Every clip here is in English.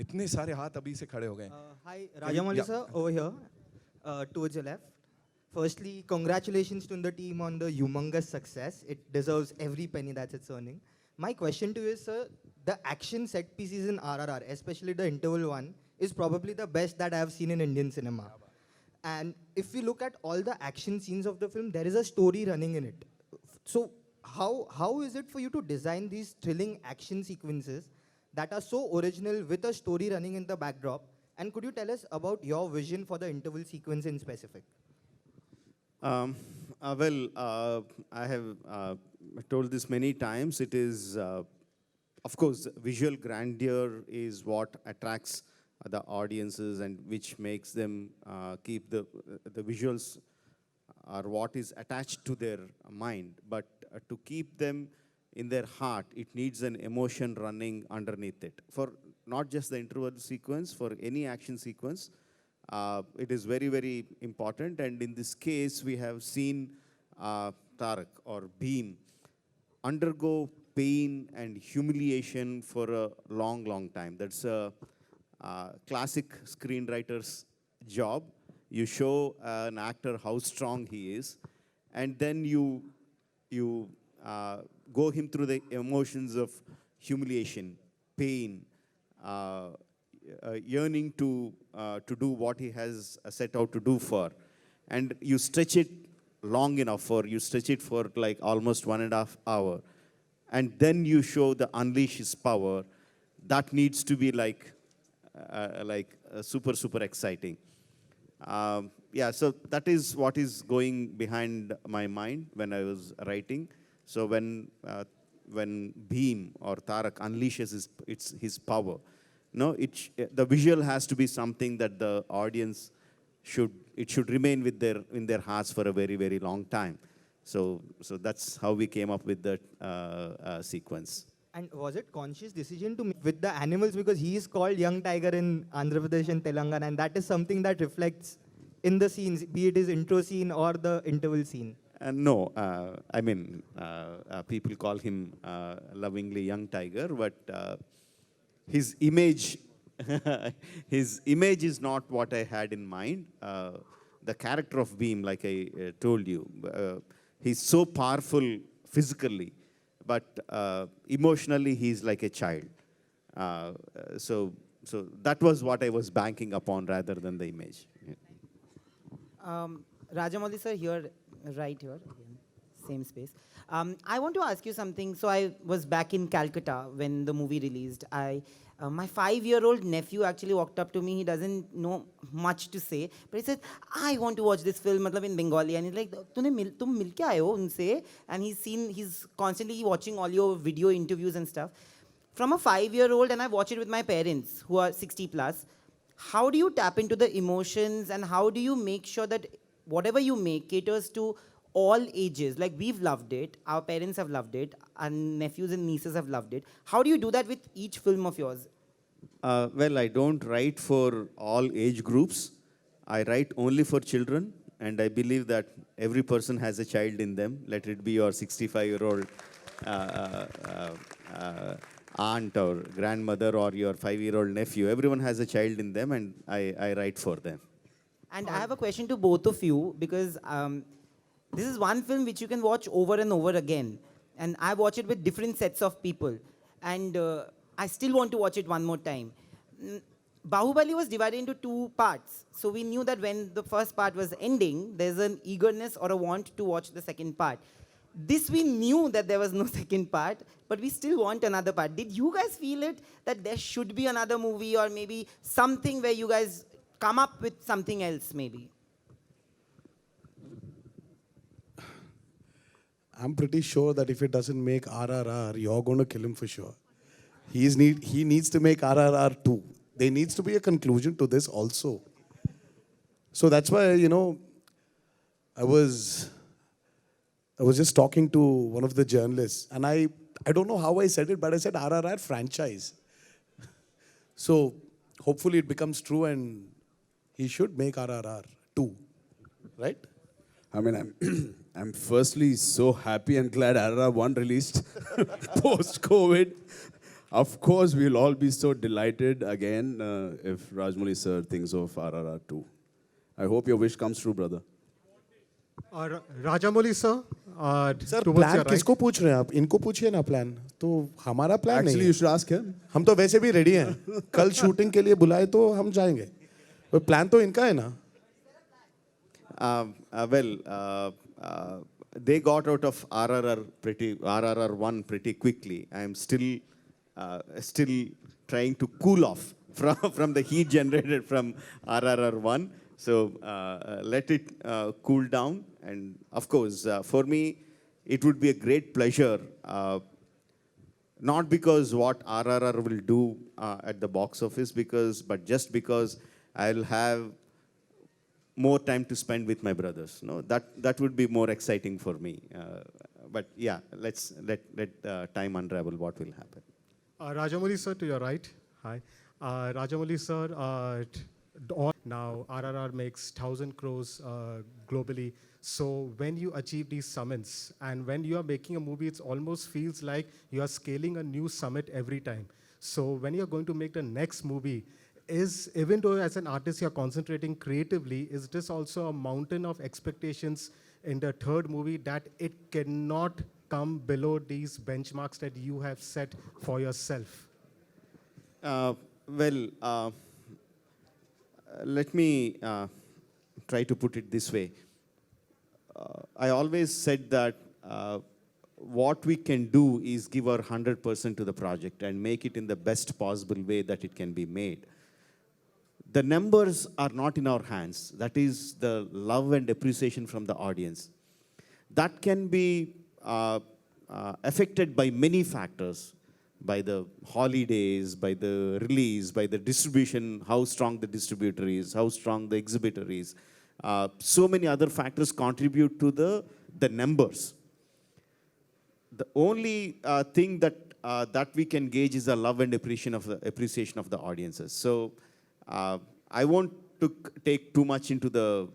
इतने सारे हाथ अभी से खड़े हो गए. Hi, Can you- Rajamouli yeah. sir, over here, towards your left. Firstly, congratulations to the team on the humongous success. It deserves every penny that it's earning. My question to you is, sir, the action set pieces in RRR, especially the interval one, is probably the best that I have seen in Indian cinema. And if we look at all the action scenes of the film, there is a story running in it. So how is it for you to design these thrilling action sequences that are so original with a story running in the backdrop? And could you tell us about your vision for the interval sequence in specific? Um, I have told this many times. It is, of course, visual grandeur is what attracts the audiences and which makes them keep the visuals are what is attached to their mind. But to keep them in their heart, it needs an emotion running underneath it. For not just the interval sequence, for any action sequence, it is very, very important. And in this case, we have seen Tarak or Beam undergo pain and humiliation for a long, long time. That's a classic screenwriter's job. You show an actor how strong he is, and then you go him through the emotions of humiliation, pain, yearning to do what he has set out to do for. And you stretch it long enough for, you stretch it for like almost 1.5 hours. And then you show the unleash his power. That needs to be like super, super exciting. Yeah, so that is what is going behind my mind when I was writing. So when Bheem or Tarak unleashes his power, no, the visual has to be something that the audience should remain with in their hearts for a very, very long time. So that's how we came up with that sequence. And was it conscious decision to make with the animals, because he is called young tiger in Andhra Pradesh and Telangana, and that is something that reflects in the scenes, be it his intro scene or the interval scene? No, I mean, people call him lovingly young tiger, but his image, his image is not what I had in mind. The character of Beam, like I told you, he's so powerful physically, but emotionally he's like a child. So that was what I was banking upon rather than the image. Yeah. Rajamouli sir, here, right here, again, same space. I want to ask you something. So I was back in Calcutta when the movie released. My 5-year-old nephew actually walked up to me. He doesn't know much to say, but he said, "I want to watch this film, matlab in Bengali." And he's like, "Tum mil ke aaye ho unse?" And he's constantly watching all your video interviews and stuff. From a 5-year-old, and I watch it with my parents who are 60 plus. How do you tap into the emotions, and how do you make sure that whatever you make caters to all ages? Like, we've loved it, our parents have loved it, and nephews and nieces have loved it. How do you do that with each film of yours? Well, I don't write for all age groups. I write only for children, and I believe that every person has a child in them. Let it be your 65-year-old aunt or grandmother or your 5-year-old nephew. Everyone has a child in them, and I write for them. And I have a question to both of you, because this is one film which you can watch over and over again. And I watch it with different sets of people. And I still want to watch it one more time. Bahubali was divided into 2 parts. So we knew that when the first part was ending, there's an eagerness or a want to watch the second part. This we knew that there was no second part, but we still want another part. Did you guys feel it, that there should be another movie, or maybe something where you guys come up with something else maybe? I'm pretty sure that if it doesn't make RRR, you're going to kill him for sure. He needs to make RRR too. There needs to be a conclusion to this also. So that's why, I was just talking to one of the journalists, and I don't know how I said it, but I said RRR franchise. So hopefully it becomes true, and he should make RRR too, right? I mean, I'm firstly so happy and glad RRR 1 released post-COVID. Of course, we'll all be so delighted again if Rajamouli sir thinks of RRR 2. I hope your wish comes true, brother. Rajamouli sir, sir towards plan your right. किसको पूछ रहे हैं आप? इनको पूछिए ना plan. तो हमारा प्लान नहीं Actually, है. you should ask him. हम तो वैसे भी रेडी हैं. कल शूटिंग के लिए बुलाए तो हम जाएंगे. तो प्लान तो इनका है ना. They got out of RRR 1 pretty quickly. I am still trying to cool off from the heat generated from RRR 1. So let it cool down. And of course, for me, it would be a great pleasure, not because what RRR will do at the box office, but just because I'll have more time to spend with my brothers. No, that would be more exciting for me. But yeah, let's let time unravel what will happen. Rajamouli sir, to your right. Hi. Rajamouli sir, now RRR makes 1,000 crores globally. So when you achieve these summits and when you are making a movie, it almost feels like you are scaling a new summit every time. So when you're going to make the next movie, even though as an artist you're concentrating creatively, is this also a mountain of expectations in the third movie that it cannot come below these benchmarks that you have set for yourself? Let me try to put it this way. I always said that what we can do is give our 100% to the project and make it in the best possible way that it can be made. The numbers are not in our hands. That is the love and appreciation from the audience. That can be affected by many factors, by the holidays, by the release, by the distribution, how strong the distributor is, how strong the exhibitor is. So many other factors contribute to the numbers. The only thing that we can gauge is the love and appreciation of the audiences. So I won't take too much into the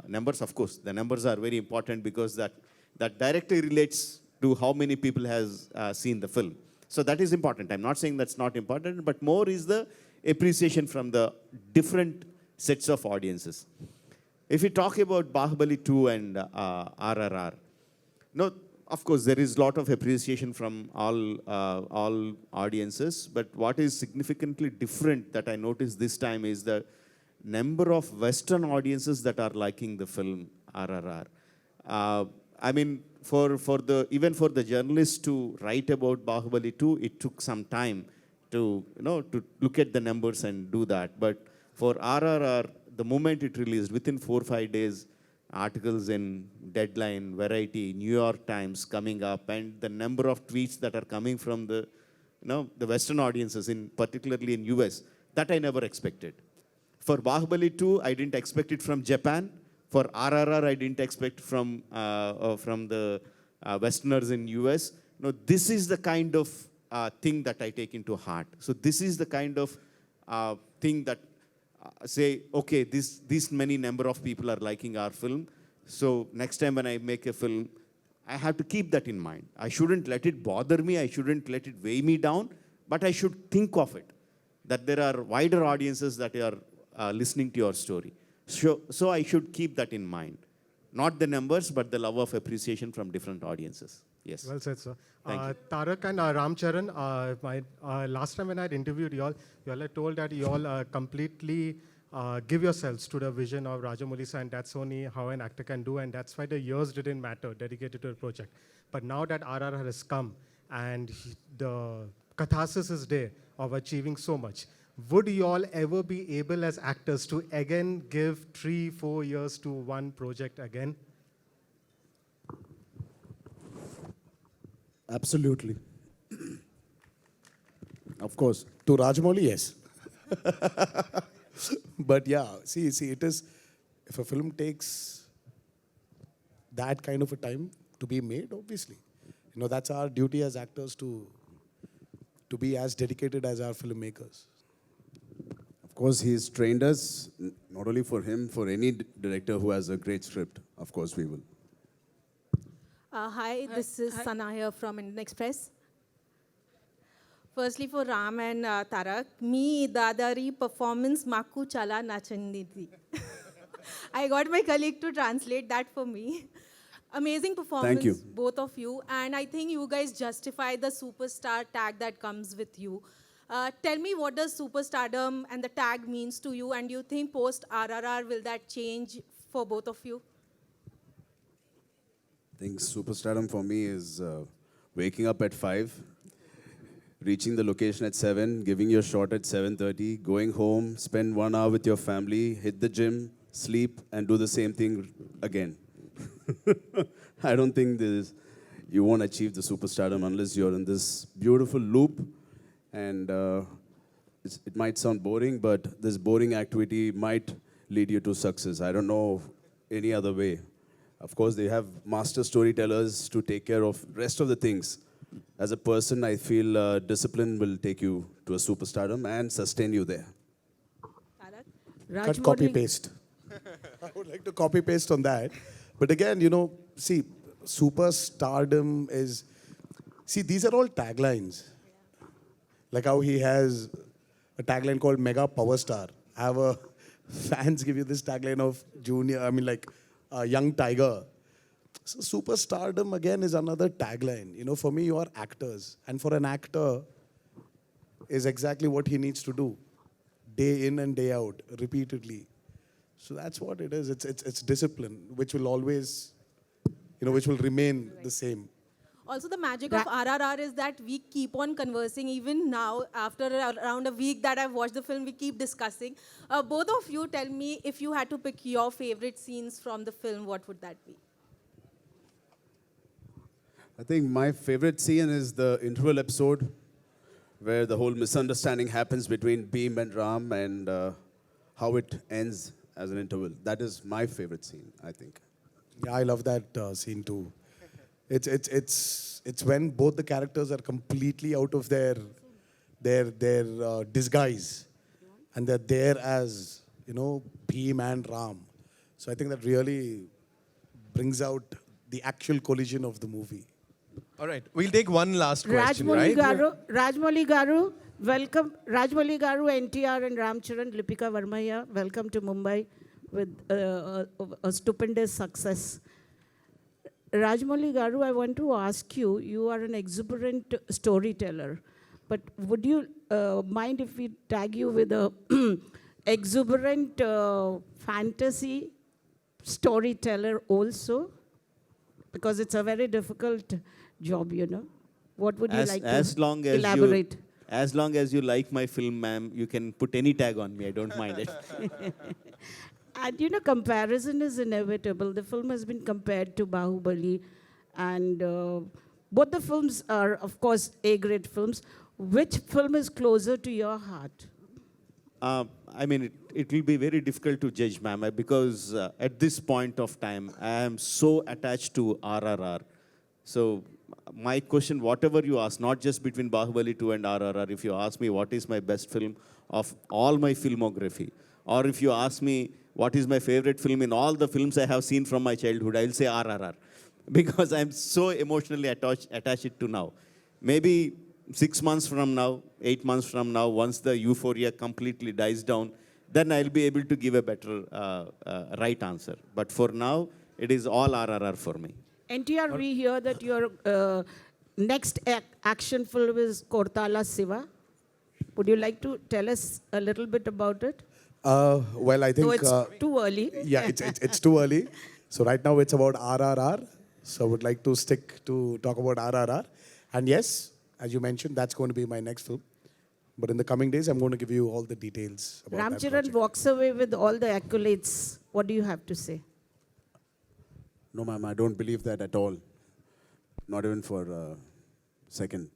numbers. Of course, the numbers are very important because that directly relates to how many people has seen the film. So that is important. I'm not saying that's not important, but more is the appreciation from the different sets of audiences. If we talk about Bahubali 2 and RRR, no, of course, there is a lot of appreciation from all audiences, but what is significantly different that I noticed this time is the number of Western audiences that are liking the film RRR. I mean, even for the journalists to write about Bahubali 2, it took some time to look at the numbers and do that. But for RRR, the moment it released, within 4 or 5 days, articles in Deadline, Variety, New York Times coming up, and the number of tweets that are coming from the Western audiences, particularly in US, that I never expected. For Bahubali 2, I didn't expect it from Japan. For RRR, I didn't expect from the Westerners in US. No, this is the kind of thing that I take into heart. So this is the kind of thing that say, okay, this many number of people are liking our film. So next time when I make a film, I have to keep that in mind. I shouldn't let it bother me. I shouldn't let it weigh me down. But I should think of it, that there are wider audiences that are listening to your story. So I should keep that in mind. Not the numbers, but the love of appreciation from different audiences. Yes. Well said, sir. Thank you. Tarak and Charan, last time when I had interviewed you all had told that you all completely give yourselves to the vision of Rajamouli sir, and that's only how an actor can do, and that's why the years didn't matter dedicated to the project. But now that RRR has come and the catharsis is there of achieving so much, would you all ever be able as actors to again give 3-4 years to one project again? Absolutely. Of course. To Rajamouli, yes. But yeah, see, it is, if a film takes that kind of a time to be made, obviously, that's our duty as actors to be as dedicated as our filmmakers. Of course, he's trained us, not only for him, for any director who has a great script. Of course, we will. Hi, this is Sanaya from Indian Express. Firstly, for Ram and Tarak, me dadari performance maku chala nachanditi. I got my colleague to translate that for me. Amazing performance, you. both of you. And I think you guys justify the superstar tag that comes with you. Tell me, what does superstardom and the tag means to you? And do you think post RRR will that change for both of you? I think superstardom for me is waking up at 5, reaching the location at 7, giving your shot at 7:30, going home, spend 1 hour with your family, hit the gym, sleep, and do the same thing again. I don't think you won't achieve the superstardom unless you're in this beautiful loop. And it might sound boring, but this boring activity might lead you to success. I don't know any other way. Of course, they have master storytellers to take care of rest of the things. As a person, I feel discipline will take you to a superstardom and sustain you there. Tarak? Cut, copy, paste. I would like to copy paste on that. But again, see, superstardom is, see, these are all taglines. Like how he has a tagline called Mega Power Star. I have fans give you this tagline of Young Tiger. So superstardom again is another tagline. For me, you are actors. And for an actor, is exactly what he needs to do. Day in and day out, repeatedly. So that's what it is. It's discipline, which will always, which will remain the same. Also, the magic of RRR is that we keep on conversing. Even now, after around a week that I've watched the film, we keep discussing. Both of you, tell me, if you had to pick your favorite scenes from the film, what would that be? I think my favorite scene is the interval episode where the whole misunderstanding happens between Bheem and Ram and how it ends as an interval. That is my favorite scene, I think. Yeah, I love that scene too. It's when both the characters are completely out of their disguise, and they're there as Bheem and Ram. So I think that really brings out the actual collision of the movie. All right, we'll take one last question, Rajamouli right? Rajamouli Garu, welcome. Rajamouli Garu, NTR and Ram Charan, Lipika Verma here. Welcome to Mumbai with a stupendous success. Rajamouli Garu, I want to ask you, you are an exuberant storyteller, but would you mind if we tag you with a exuberant fantasy storyteller also? Because it's a very difficult job, What would you like to elaborate? As long as you like my film, ma'am, you can put any tag on me. I don't mind it. And comparison is inevitable. The film has been compared to Bahubali, and both the films are, of course, A-grade films. Which film is closer to your heart? It will be very difficult to judge, ma'am, because at this point of time, I am so attached to RRR. So my question, whatever you ask, not just between Bahubali 2 and RRR, if you ask me what is my best film of all my filmography, or if you ask me what is my favorite film in all the films I have seen from my childhood, I'll say RRR. Because I'm so emotionally attached to now. Maybe 6 months from now, 8 months from now, once the euphoria completely dies down, then I'll be able to give a better right answer. But for now, it is all RRR for me. NTR, we hear that your next action film is Kortala Siva. Would you like to tell us a little bit about it? Well, I think... So it's too early. Yeah, it's too early. So right now it's about RRR. So I would like to stick to talk about RRR. And yes, as you mentioned, that's going to be my next film. But in the coming days, I'm going to give you all the details about Ram that Charan project. walks away with all the accolades. What do you have to say? No, ma'am, I don't believe that at all. Not even for a second.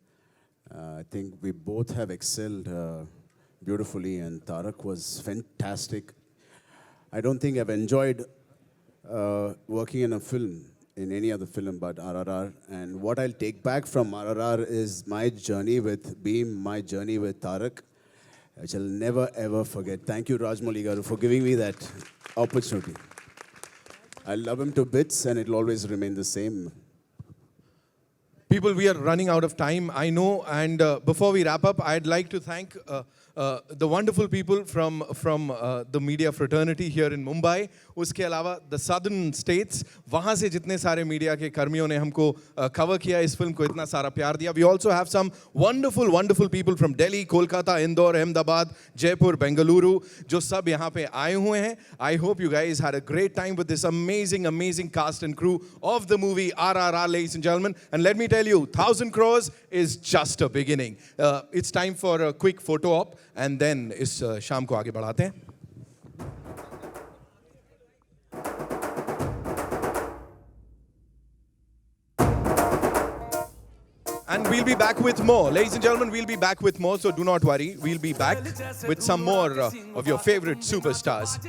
I think we both have excelled beautifully, and Tarak was fantastic. I don't think I've enjoyed working in a film, in any other film but RRR. And what I'll take back from RRR is my journey with Bheem, my journey with Tarak, which I'll never ever forget. Thank you, Rajamouli Garu, for giving me that opportunity. I love him to bits, and it'll always remain the same. People, we are running out of time, I know. And before we wrap up, I'd like to thank the wonderful people from the media fraternity here in Mumbai. उसके अलावा the southern states, वहाँ से जितने सारे media के कर्मियों ने हमको cover किया, इस फिल्म को इतना सारा प्यार दिया. We also have some wonderful people from Delhi, Kolkata, Indore, Ahmedabad, Jaipur, Bengaluru, जो सब यहाँ पे आए हुए हैं. I hope you guys had a great time with this amazing cast and crew of the movie RRR, ladies and gentlemen. And let me tell you, 1,000 crores is just a beginning. It's time for a quick photo op, and then इस शाम को आगे बढ़ाते हैं. And we'll be back with more. Ladies and gentlemen, we'll be back with more, so do not worry. We'll be back with some more of your favorite superstars.